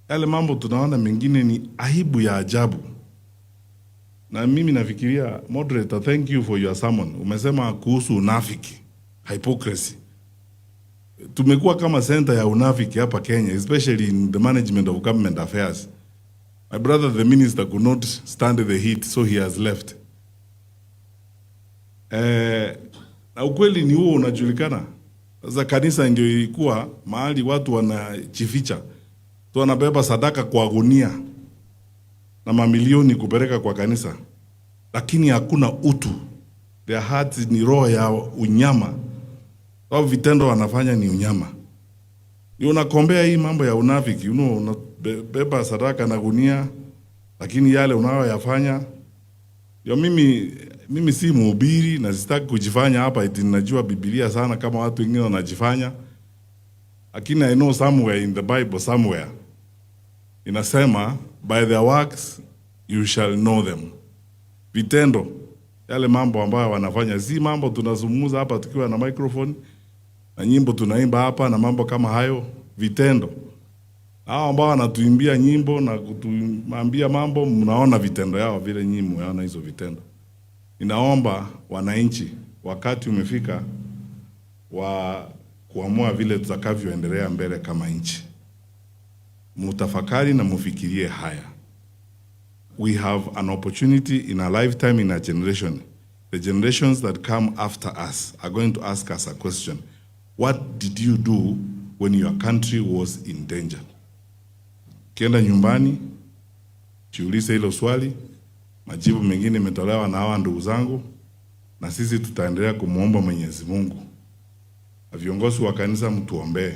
Yale mambo tunaona mengine ni aibu ya ajabu. Na mimi nafikiria, moderator, thank you for your sermon. Umesema kuhusu unafiki, hypocrisy. Tumekuwa kama center ya unafiki hapa Kenya, especially in the management of government affairs. My brother, the minister, could not stand the heat, so he has left. Na ukweli ni huo unajulikana. Sasa kanisa ndio ilikuwa mahali watu wanajificha. Tu wanabeba sadaka kwa gunia na mamilioni kupeleka kwa kanisa. Lakini hakuna utu. Their hearts ni roho ya unyama. Au vitendo wanafanya ni unyama. Ni unakombea hii mambo ya unafiki, unabeba sadaka na gunia, lakini yale unayoyafanya. Yo mimi si mhubiri na sitaki kujifanya hapa eti ninajua Biblia sana kama watu wengine wanajifanya. Lakini I know somewhere in the Bible somewhere inasema, by their works you shall know them. Vitendo, yale mambo ambayo wanafanya, si mambo tunazungumza hapa tukiwa na microphone na nyimbo tunaimba hapa na mambo kama hayo. Vitendo, hao ambao wanatuimbia nyimbo na kutuambia mambo, mnaona vitendo yao vile nyinyi mnaona hizo vitendo. Ninaomba wananchi, wakati umefika wa kuamua vile tutakavyoendelea mbele kama nchi. Mutafakari na mufikirie haya. We have an opportunity in a lifetime, in a generation. The generations that come after us are going to ask us a question. What did you do when your country was in danger? Kienda nyumbani, jiulize hilo swali. Majibu mengine imetolewa na hawa ndugu zangu, na sisi tutaendelea kumuomba Mwenyezi Mungu. Na viongozi wa kanisa mtuombee,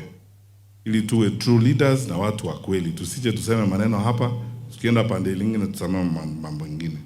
ili tuwe true leaders na watu wa kweli. Tusije tuseme maneno hapa, tukienda pande nyingine tuseme mambo mengine.